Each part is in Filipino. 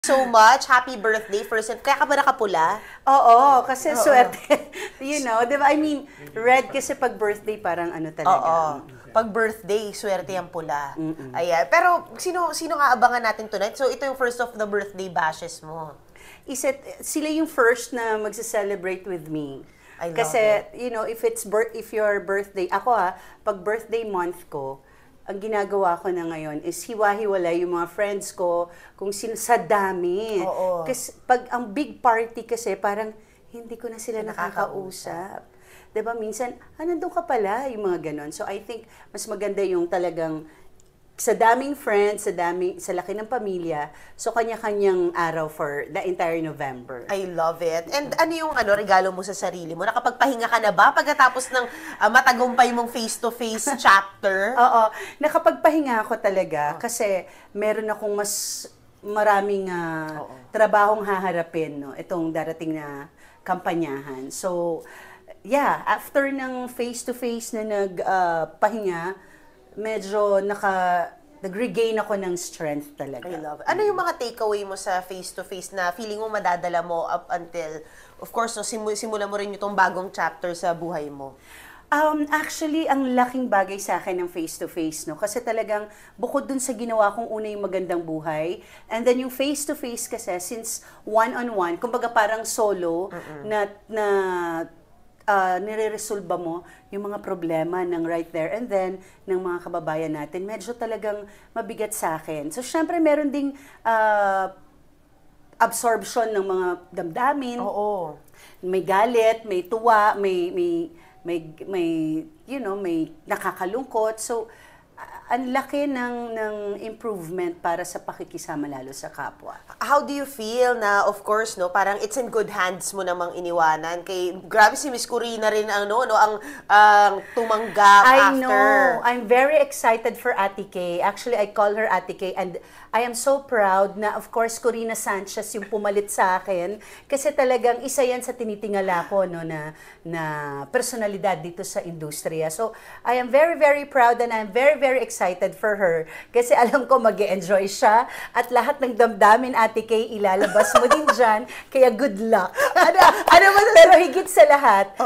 So much. Happy birthday, first and kaya ka ba nakapula? Oo, kasi swerte. You know, di ba? I mean, red kasi pag birthday parang ano talaga. Oo. Pag birthday, swerte ang pula. Ayan. Pero sino nga abangan natin tonight? So ito yung first of the birthday bashes mo. Sila yung first na magse-celebrate with me. I love Kasi, it. you know, if your birthday, pag birthday month ko, ang ginagawa ko na ngayon is hiwa-hiwalay yung mga friends ko kung sino sa dami. Oo. Kasi pag ang big party kasi parang hindi ko na sila nakakausap. 'Di ba minsan, nandun ka pala yung mga ganon. So I think mas maganda yung talagang sa daming friends, sa laki ng pamilya, so kanya-kanyang araw for the entire November. I love it. And ano yung regalo mo sa sarili mo? Nakapagpahinga ka na ba pagkatapos ng matagumpay mong face-to-face chapter? Oo, nakapagpahinga ako talaga kasi meron akong mas maraming trabahong haharapin, no, itong darating na kampanyahan. So, yeah, after ng face-to-face na nagpahinga, medyo nag-regain ako ng strength talaga. I love it. Ano yung mga takeaway mo sa face-to-face na feeling mo madadala mo up until, of course, no, simula mo rin itong bagong chapter sa buhay mo? Actually, ang laking bagay sa akin ng face-to-face, no? Kasi talagang bukod dun sa ginawa kong una yung magandang buhay, and then yung face-to-face kasi, since one-on-one, kumbaga parang solo, nire-resolve mo yung mga problema ng right there and then ng mga kababayan natin, medyo talagang mabigat sa akin. So, syempre, meron ding absorption ng mga damdamin. Oo. May galit, may tuwa, may you know, may nakakalungkot. So, ang laki ng improvement para sa pakikisama lalo sa kapwa. How do you feel na, of course, no, parang it's in good hands mo namang iniwanan kay grabe si Miss Corina rin ang tumanggap I after. know. I'm very excited for Ate Kay. Actually, I call her Ate Kay and I am so proud na, of course, Corina Sanchez yung pumalit sa akin kasi talagang isa yan sa tinitingala ko, no, na personalidad dito sa industriya. So, I am very, very proud and I'm very, very excited for her kasi alam ko mag-e-enjoy siya at lahat ng damdamin, Ate Kay, ilalabas mo din dyan. Kaya good luck. Pero higit sa lahat,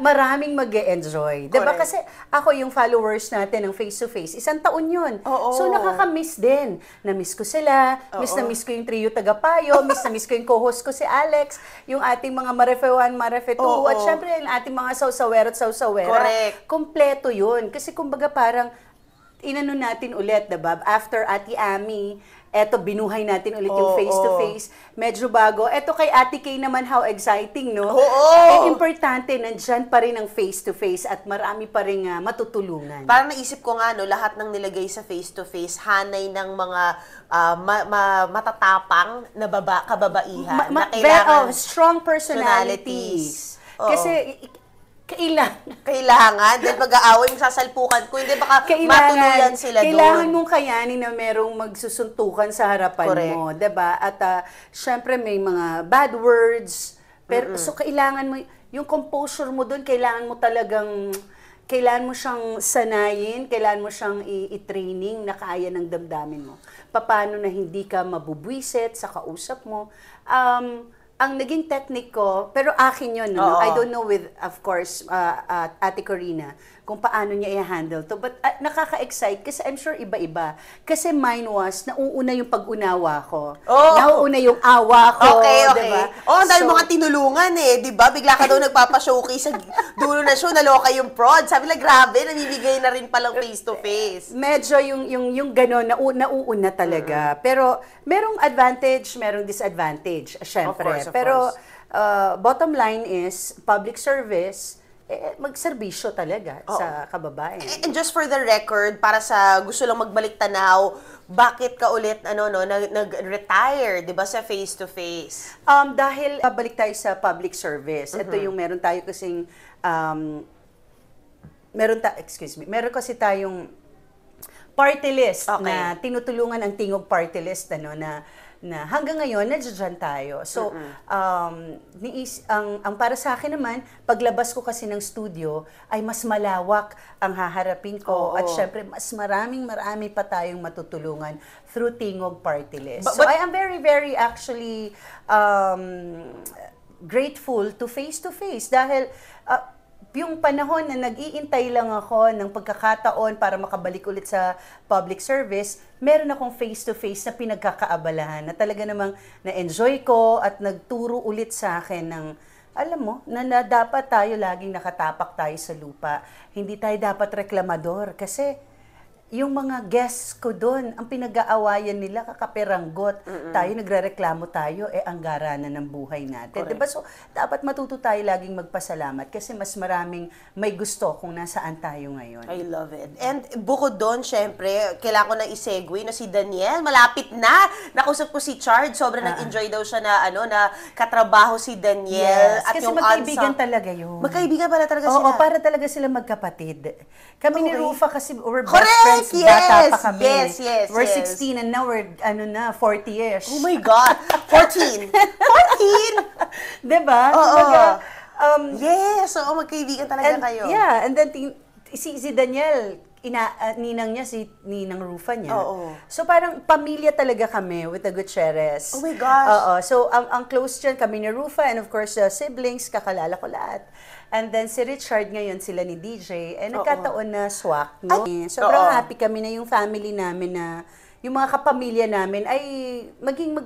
maraming mag-e-enjoy. Diba? Kasi ako yung followers natin ng face-to-face, isang taon yun. So nakaka-miss din. Na-miss ko sila, miss ko yung trio Tagapayo, na miss ko yung co-host ko si Alex, yung ating mga Marefe 1, Marefe 2, at syempre yung ating mga Sausawero at Sausawera. Correct. Kompleto yun. Kasi kumbaga parang inano natin ulit, diba? After Ate Ami, eto, binuhay natin ulit yung face-to-face. Medyo bago. Eto kay Ate Kay naman, how exciting, no? Importante, nandyan pa rin ang face-to-face at marami pa rin matutulungan. Parang naisip ko nga, no, lahat ng nilagay sa face-to-face, hanay ng mga matatapang na kababaihan na kailangan strong personalities. Kasi, kailangan. Dahil pag-aaway, sasalpukan ko, hindi baka matuluyan sila doon. Kailangan mong kayanin na merong magsusuntukan sa harapan mo, diba? At syempre may mga bad words. Pero, so kailangan mo, yung composure mo doon, kailangan mo siyang sanayin, kailangan mo siyang i-training na kaya ng damdamin mo. Paano na hindi ka mabubwisit sa kausap mo. Ang naging technique ko, pero akin yun, no? I don't know with, of course, Ate Corina, kung paano niya i-handle to. But nakaka-excite kasi I'm sure iba-iba. Kasi mine was, nauuna yung pag-unawa ko. Nauuna yung awa ko. Okay. Diba? Dahil mga tinulungan di ba? Bigla ka daw nagpapa-showcase sa dulo na show, naloka yung prod. Sabi na, grabe, namibigay na rin palang face-to-face. Medyo yung gano'n, nauuna talaga. Pero merong advantage, merong disadvantage, syempre. Pero bottom line is, public service, magserbisyo talaga sa kababayan. And just for the record, para sa gusto lang magbalik tanaw, bakit ka ulit nag-retire, 'di ba, sa face-to-face? Dahil babalik tayo sa public service. Ito yung meron tayo kasing meron kasi tayong party list na tinutulungan ang Tingog Party List, na na hanggang ngayon, nandiyan tayo. So, ang para sa akin naman, paglabas ko kasi ng studio, ay mas malawak ang haharapin ko. Oo. At syempre, mas marami pa tayong matutulungan through Tingog Party List. But- So, I am very, very actually grateful to face dahil yung panahon na nag-iintay lang ako ng pagkakataon para makabalik ulit sa public service, meron akong face-to-face na pinagkakaabalahan na talaga namang na-enjoy ko at nagturo ulit sa akin ng, alam mo, na dapat tayo laging nakatapak tayo sa lupa. Hindi tayo dapat reklamador kasi yung mga guests ko doon, ang pinag-aawayan nila, kakaperanggot. Tayo, nagrereklamo tayo, anggaranan ng buhay natin. Diba? So, dapat matuto tayo laging magpasalamat kasi mas maraming may gusto kung nasaan tayo ngayon. I love it. And bukod doon, syempre, kailangan ko na i-segue na si Daniel. Malapit na. Nakusap ko si Chard. Sobrang nag-enjoy daw siya na, na katrabaho si Daniel. Yes, At kasi yung magkaibigan talaga yun. Magkaibigan pala talaga sila. Oo, para talaga sila magkapatid. Kami ni Okay. Rufa kasi we're best Correct! friends. Bata pa kami. Yes. We're 16 and now we're, 40 years. Oh my God! 14! 14! Diba? Oo. Kumbaga, Yes! Oo, magkaibigan talaga kayo. Yeah, and then si Daniel, ninang niya, si Ninang Rufa niya. Oo. So parang pamilya talaga kami with the Gutierrez. Oh my gosh. Oo. So ang close dyan, kami ni Rufa and of course siblings, kakalala ko lahat. And then si Richard ngayon, sila ni DJ, nagkataon na swak. No? Sobrang happy kami na yung family namin na, yung mga kapamilya namin ay maging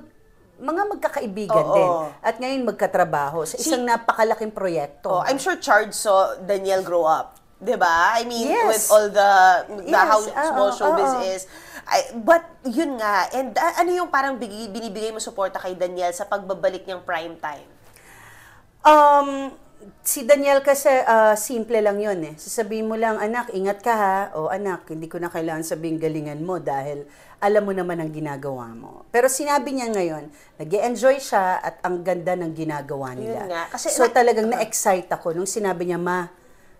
mga magkakaibigan din. At ngayon magkatrabaho sa isang napakalaking proyekto. I'm sure Chard saw Daniel grow up. Diba? I mean, Yes. with all the how small showbiz oo. is. But, yun nga. And ano yung parang binibigay mo suporta kay Daniel sa pagbabalik niyang prime time? Si Daniel kasi simple lang yun eh. Sasabihin mo lang, anak, ingat ka ha. O anak, hindi ko na kailangan sabihin galingan mo dahil alam mo naman ang ginagawa mo. Pero sinabi niya ngayon, nag-e-enjoy siya at ang ganda ng ginagawa nila. Yun nga. Kasi so talagang na-excite ako nung sinabi niya, ma,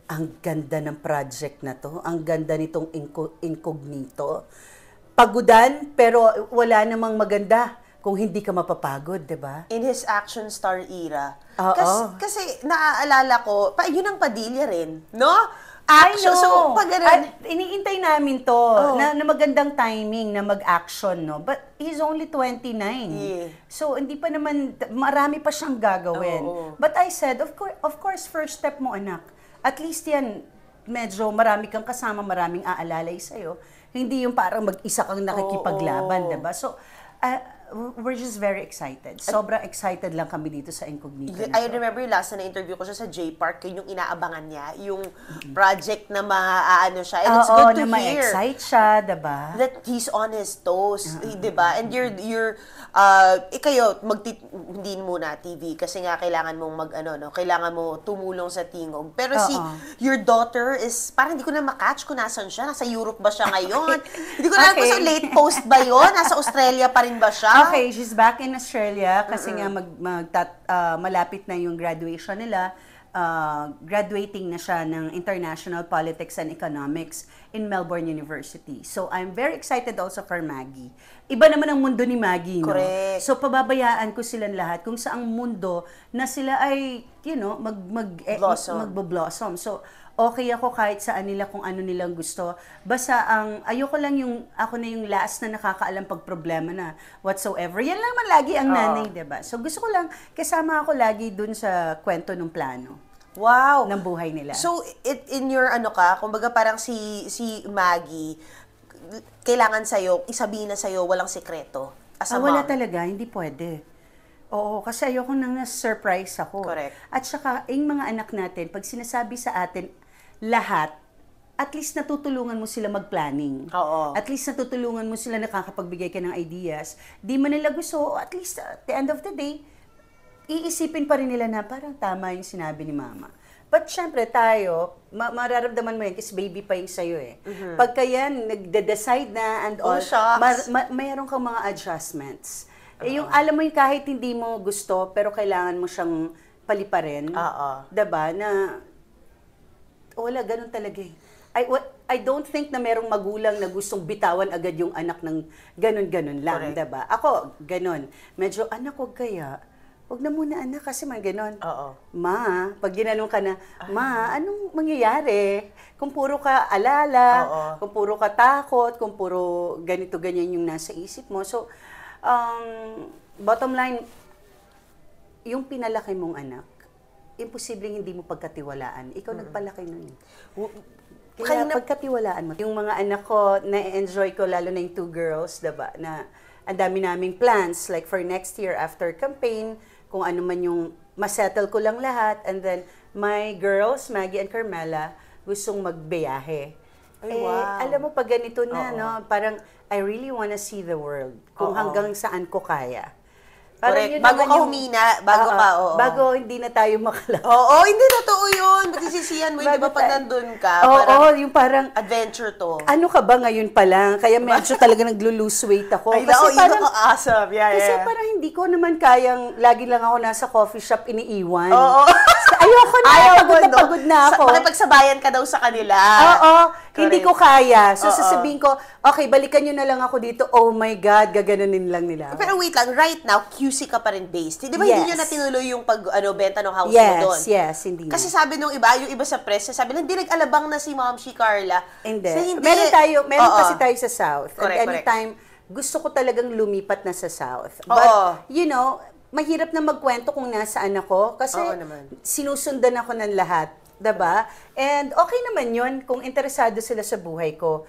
ang ganda ng project na to. Ang ganda nitong incognito. Pagudan, pero wala namang maganda kung hindi ka mapapagod, di ba? In his action star era. Oo. Kasi naaalala ko, yun ang Padilla rin, no? I Action. know. So, pag ganun, Iniintay namin to na magandang timing na mag-action, no? But he's only 29. Yeah. So, hindi pa naman, marami pa siyang gagawin. Oo. But I said, of course, first step mo, anak. At least yan, medyo marami kang kasama, maraming aalalay sa'yo. Hindi yung parang mag-isa kang nakikipaglaban, diba? So, we're just very excited. Sobrang excited lang kami dito sa Incognito. I remember yung last na interview ko siya sa J-Park, yun yung inaabangan niya, yung project na maaano siya. And it's good to na hear ma-excite siya, diba? that he's on his toes, di ba? And you're kayo, hindi muna TV kasi nga kailangan mong kailangan mo tumulong sa Tingog. Pero your daughter is, parang hindi ko na makatch kung nasan siya. Nasa Europe ba siya ngayon? Hindi ko na alam kung sa late post ba yun? Nasa Australia pa rin ba siya? Okay, she's back in Australia kasi nga malapit na yung graduation nila. Graduating na siya ng International Politics and Economics in Melbourne University. So, I'm very excited also for Maggie. Iba naman ang mundo ni Maggie, no? Correct. So, pababayaan ko silang lahat kung saang mundo na sila ay, magbo-blossom. So, okay ako kahit saan nila kung ano nilang gusto. Basta ayoko lang ako na yung last na nakakaalam pag problema na whatsoever. Yan lang man lagi ang nanay, diba? So gusto ko lang, kasama ako lagi dun sa kwento ng plano. Wow! Ng buhay nila. So, in your kumbaga parang si Maggie, kailangan sa'yo, isabihin na sa'yo, walang sekreto. As a wala mom. talaga, hindi pwede. Oo, kasi ayoko nang na-surprise ako. Correct. At saka, yung mga anak natin, pag sinasabi sa atin, lahat, at least natutulungan mo sila mag-planning. Oo. At least natutulungan mo sila nakakapagbigay ka ng ideas. Di man nila gusto, at least at the end of the day, iisipin pa rin nila na parang tama yung sinabi ni mama. But syempre tayo, mararamdaman mo yan kasi baby pa yung sa'yo eh. Pagka yan, nagde-decide na and all, mayroon kang mga adjustments. Yung alam mo yung kahit hindi mo gusto, pero kailangan mo siyang paliparin. Diba? Na wala, ganun talaga eh. I don't think na merong magulang na gustong bitawan agad yung anak ng ganun-ganun lang, Correct. 'di ba? Ako, ganun. Medyo, anak, wag kaya. Wag na muna, anak, kasi man ganun. Oo. Ma, pag ginanong ka na, ma, anong mangyayari? Kung puro ka alala, Oo. kung puro ka takot, kung puro ganito, ganyan yung nasa isip mo. So, bottom line, yung pinalaki mong anak, imposibleng hindi mo pagkatiwalaan. Ikaw nagpalaki nun. Kaya pagkatiwalaan mo. Yung mga anak ko, na-enjoy ko, lalo na yung 2 girls, diba, na ang dami naming plans, like for next year after campaign, kung ano man yung masettle ko lang lahat, and then my girls, Maggie and Carmela, gustong magbiyahe. Ay, wow. Alam mo, pag ganito na, Oo. no, parang I really wanna see the world, kung Oo. hanggang saan ko kaya. Correct. Yun Bago naman ka yung- humina, bago ka, oo. Bago hindi na tayo makala. Oo, hindi totoo yun. Magsisisihan mo, hindi ba pag nandun ka, Yung parang, adventure to. ano ka ba ngayon pa lang? Kaya medyo talaga naglo-lose weight ako. Ay, nako, parang, yun ako awesome. kasi parang hindi ko naman kayang, lagi lang ako nasa coffee shop iniiwan. Oo. Ayoko na, Ayaw pagod mo, na no? pagod na ako. Makipagsabayan ka daw sa kanila. Oo, hindi ko kaya. So Oo. sasabihin ko, okay, balikan nyo na lang ako dito. Oh my God, gaganunin lang nila. Pero wait lang, right now, QC ka pa rin based. Di ba Yes. hindi nyo na tinuloy yung benta ng house mo Yes, doon? yes, hindi Kasi na. sabi nung iba, yung iba sa press, sabi lang, hindi nag-alabang na si Ma'am si Carla. Hindi. So, Meron Oo. kasi tayo sa South. Correct, And anytime, gusto ko talagang lumipat na sa South. Oo. But, you know, mahirap na magkwento kung nasaan ako kasi Oo naman. sinusundan ako ng lahat. 'Di ba? And okay naman yun kung interesado sila sa buhay ko.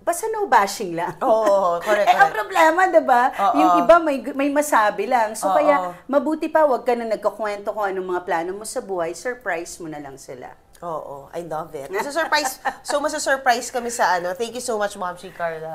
Basta no bashing lang. Oo, correct, Ang correct. problema, 'di ba? Oo. Yung iba may masabi lang. So Oo. kaya mabuti pa wag ka na nagkukwento kung anong mga plano mo sa buhay, surprise mo na lang sila. Oo, I love it. Masa-surprise kami sa Thank you so much, Ma'am si Carla.